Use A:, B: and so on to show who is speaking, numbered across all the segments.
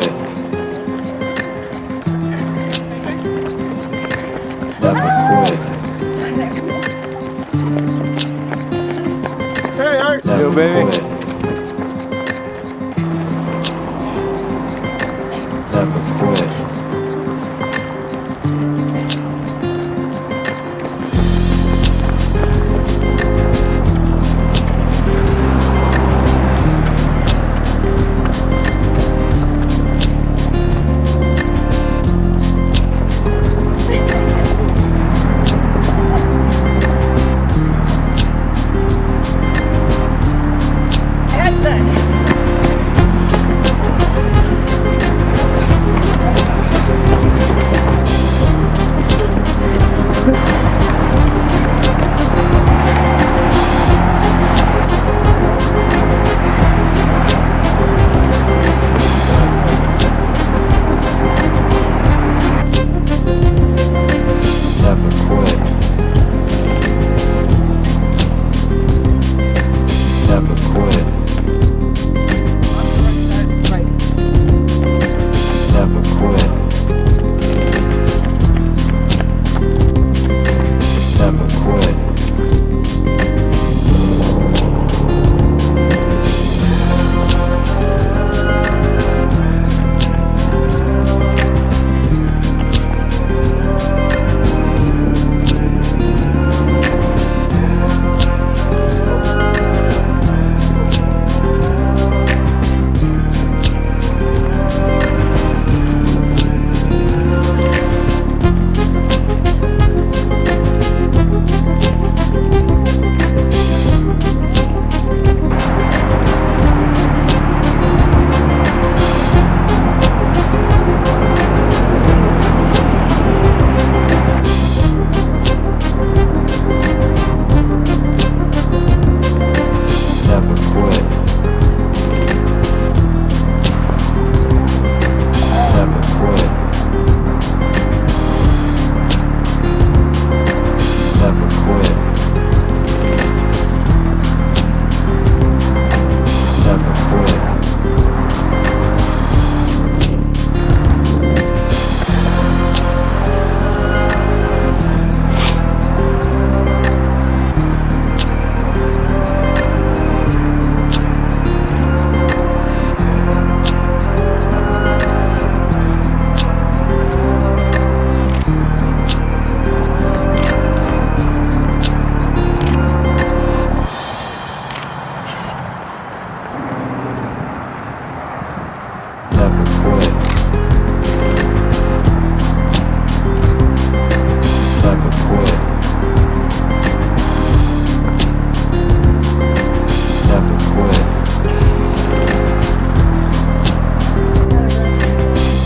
A: quit. Never quit.
B: Hey, Art.
A: Never
C: Yo, baby.
A: quit. Never quit. Never quit. Never quit. Never quit. Never quit. Never quit. Never quit. Never quit. Never quit. Never quit. Never quit. Never quit.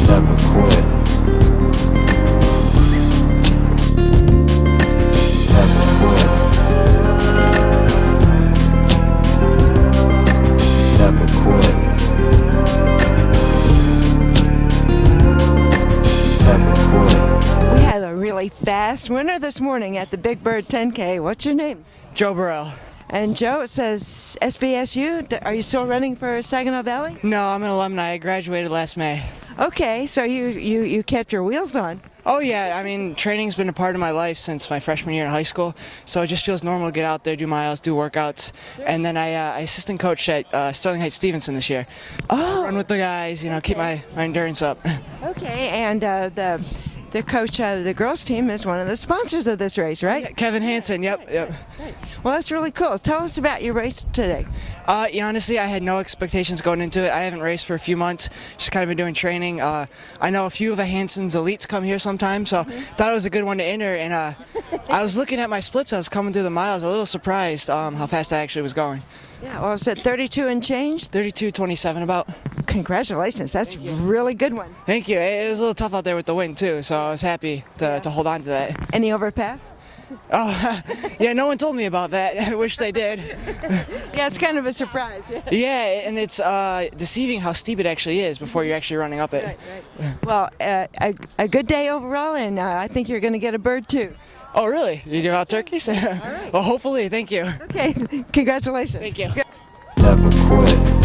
A: Never quit. Never quit. Never quit. Never quit.
D: We had a really fast winner this morning at the Big Bird 10K. What's your name?
E: Joe Burrell.
D: And Joe, it says SVSU. Are you still running for Saginaw Valley?
E: No, I'm an alumni. I graduated last May.
D: Okay, so you kept your wheels on.
E: Oh yeah, I mean, training's been a part of my life since my freshman year in high school, so it just feels normal to get out there, do miles, do workouts, and then I assistant coach at Sterling Heights Stevenson this year.
D: Oh,
E: Run with the guys, you know, keep my endurance up.
D: okay. And the coach of the girls team is one of the sponsors of this race, right?
E: Kevin Hansen, yep.
D: Well, that's really cool. Tell us about your race today.
E: Yeah, honestly, I had no expectations going into it. I haven't raced for a few months, just kind of been doing training. I know a few of the Hansen's elites come here sometimes, so thought it was a good one to enter. And I was looking at my splits, I was coming through the miles, a little surprised how fast I actually was going.
D: Yeah, well, it's at 32 and change.
E: 32:27 about.
D: Congratulations, that's a really good one.
E: Thank you. It was a little tough out there with the wind too, so I was happy to hold on to that.
D: Any overpass?
E: Oh, yeah, no one told me about that. I wish they did.
D: Yeah, it's kind of a surprise. Yeah.
E: Yeah, and it's deceiving how steep it actually is before you're actually running up it.
D: Right, right. Well, a good day overall, and I think you're going to get a bird too.
E: Oh, really? You give out turkeys? All
D: right.
E: Well, hopefully. Thank you.
D: Okay, congratulations.
E: Thank you.
A: Never quit.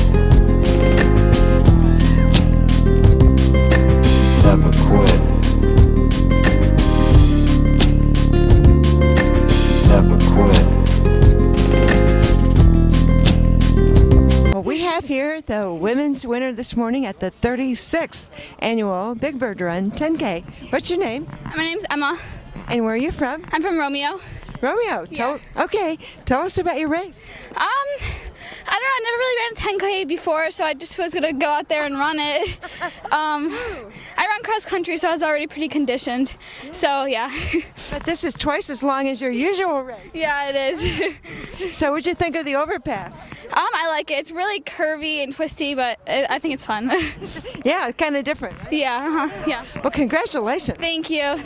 D: tonight's winner this morning at the 36th annual Big Bird Run 10K. What's your name?
B: My name's Emma.
D: And where are you from?
B: I'm from Romeo.
D: Romeo. Tell us about your race.
B: I don't know, I never really ran a 10K before, so I just was going to go out there and run it. I run cross country, so I was already pretty conditioned. So, yeah.
D: But this is twice as long as your usual race.
B: Yeah, it is.
D: So what'd you think of the overpass?
B: I like it. It's really curvy and twisty, but I think it's fun.
D: Yeah, it's kind of different. Right?
B: Yeah.
D: Well, congratulations.
B: Thank you.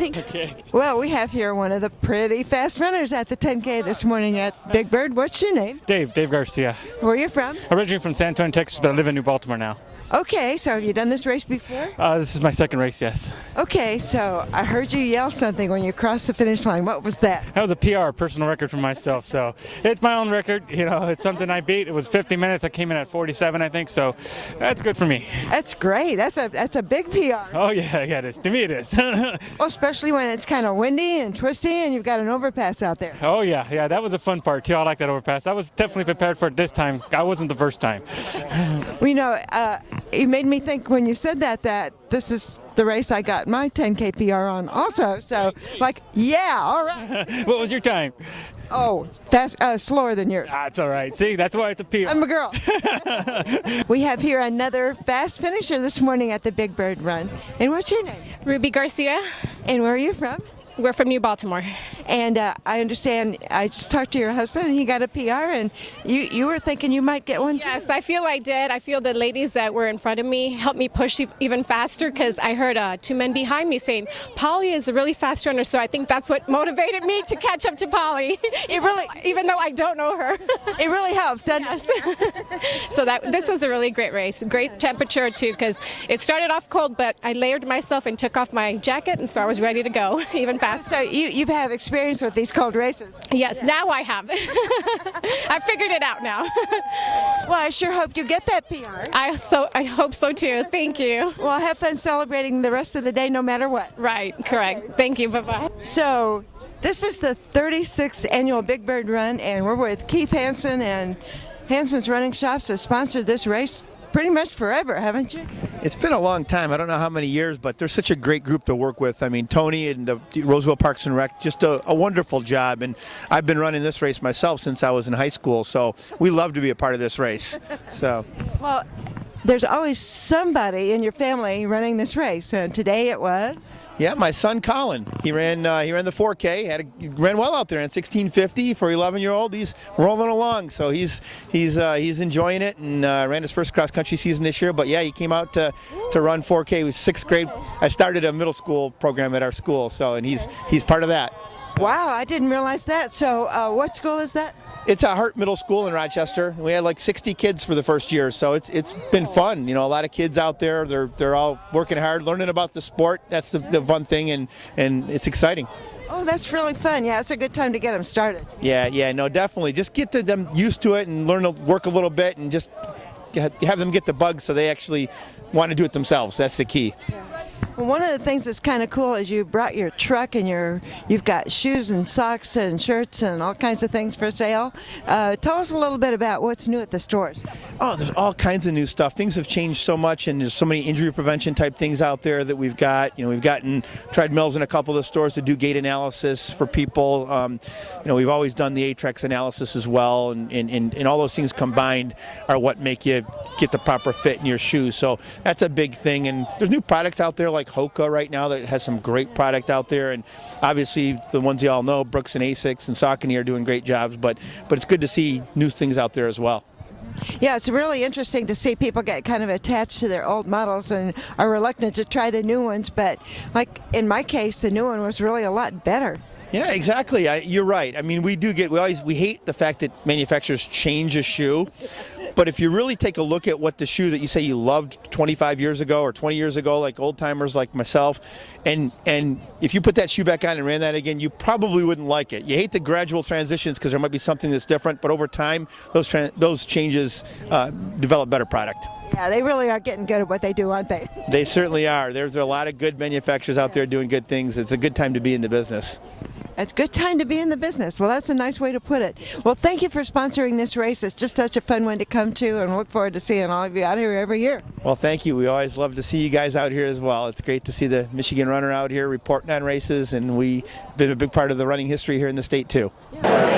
D: Well, we have here one of the pretty fast runners at the 10K this morning at Big Bird. What's your name?
C: Dave Garcia.
D: Where are you from?
C: Originally from San Antonio, Texas, but I live in New Baltimore now.
D: Okay, so have you done this race before?
C: This is my second race, yes.
D: Okay, so I heard you yell something when you crossed the finish line. What was that?
C: That was a PR, personal record for myself, so it's my own record. You know, it's something I beat. It was 50 minutes. I came in at 47, I think, so that's good for me.
D: That's great. That's a big PR.
C: Oh, yeah, it is. To me, it is.
D: Well, especially when it's kind of windy and twisty and you've got an overpass out there.
C: Oh, yeah, that was a fun part, too. I like that overpass. I was definitely prepared for it this time. I wasn't the first time.
D: Well, you know, it made me think when you said that this is the race I got my 10K PR on also. So, like, yeah, all right.
C: What was your time?
D: Oh, slower than yours.
C: That's all right. See, that's why it's a PR.
D: I'm a girl. We have here another fast finisher this morning at the Big Bird Run. And what's your name?
F: Ruby Garcia.
D: And where are you from?
F: We're from New Baltimore.
D: And I understand, I just talked to your husband and he got a PR, and you were thinking you might get one too?
F: Yes, I feel I did. I feel the ladies that were in front of me helped me push even faster, because I heard two men behind me saying, Polly is a really fast runner, so I think that's what motivated me to catch up to Polly.
D: It really,
F: even though I don't know her.
D: It really helps, doesn't
F: it? So this was a really great race. Great temperature too, because it started off cold, but I layered myself and took off my jacket, and so I was ready to go even faster.
D: So you have experience with these cold races?
F: Yes, now I have. I figured it out now.
D: Well, I sure hope you get that PR.
F: I hope so too. Thank you.
D: Well, have fun celebrating the rest of the day no matter what.
F: Right, correct. Thank you. Bye-bye.
D: So this is the 36th annual Big Bird Run, and we're with Keith Hansen, and Hansen's Running Shops has sponsored this race pretty much forever, haven't you?
G: It's been a long time. I don't know how many years, but they're such a great group to work with. I mean, Tony and Roseville Parks and Rec, just a wonderful job. And I've been running this race myself since I was in high school, so we love to be a part of this race. So,
D: well, there's always somebody in your family running this race, and today it was?
G: yeah, my son Colin. He ran the 4K. Ran well out there in 1650 for 11-year-old. He's rolling along, so he's enjoying it, and ran his first cross country season this year. But yeah, he came out to run 4K. He was 6th grade. I started a middle school program at our school, so and he's part of that.
D: Wow, I didn't realize that. So what school is that?
G: It's a Hart Middle School in Rochester. We had like 60 kids for the first year, so it's been fun. You know, a lot of kids out there. They're all working hard, learning about the sport. That's the fun thing, and it's exciting.
D: Oh, that's really fun. Yeah, it's a good time to get them started.
G: Yeah, no, definitely. Just get them used to it and learn to work a little bit, and just have them get the bug so they actually want to do it themselves. That's the key.
D: Yeah. Well, one of the things that's kind of cool is you brought your truck, and you've got shoes and socks and shirts and all kinds of things for sale. Tell us a little bit about what's new at the stores.
G: Oh, there's all kinds of new stuff. Things have changed so much, and there's so many injury prevention type things out there that we've got. You know, we've gotten treadmills in a couple of the stores to do gait analysis for people. You know, we've always done the ATREX analysis as well, and all those things combined are what make you get the proper fit in your shoes. So that's a big thing. And there's new products out there like Hoka right now that has some great product out there, and obviously the ones you all know, Brooks and Asics and Saucony, are doing great jobs, but it's good to see new things out there as well.
D: Yeah, it's really interesting to see people get kind of attached to their old models and are reluctant to try the new ones, but like in my case, the new one was really a lot better.
G: Yeah, exactly. You're right. I mean, we hate the fact that manufacturers change a shoe. But if you really take a look at what the shoe that you say you loved 25 years ago or 20 years ago, like old timers like myself, and if you put that shoe back on and ran that again, you probably wouldn't like it. You hate the gradual transitions because there might be something that's different, but over time, those changes develop better product.
D: Yeah, they really are getting good at what they do, aren't they?
G: They certainly are. There's a lot of good manufacturers out there doing good things. It's a good time to be in the business.
D: It's a good time to be in the business. Well, that's a nice way to put it. Well, thank you for sponsoring this race. It's just such a fun one to come to, and look forward to seeing all of you out here every year.
G: Well, thank you. We always love to see you guys out here as well. It's great to see the Michigan runner out here reporting on races, and we've been a big part of the running history here in the state too.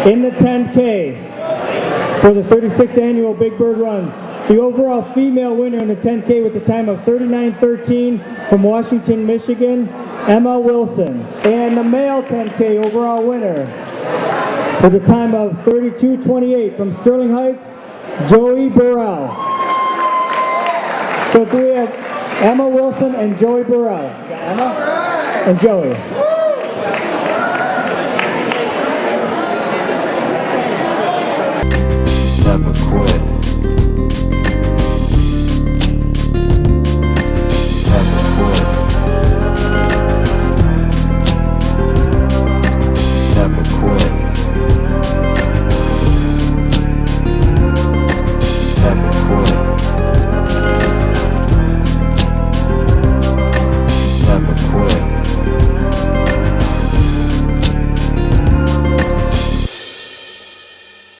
H: In the 10K for the 36th annual Big Bird Run, the overall female winner in the 10K with the time of 39:13 from Washington, Michigan, Emma Wilson. And the male 10K overall winner with the time of 32:28 from Sterling Heights, Joey Burrell. So do we have Emma Wilson and Joey Burrell? Emma and Joey.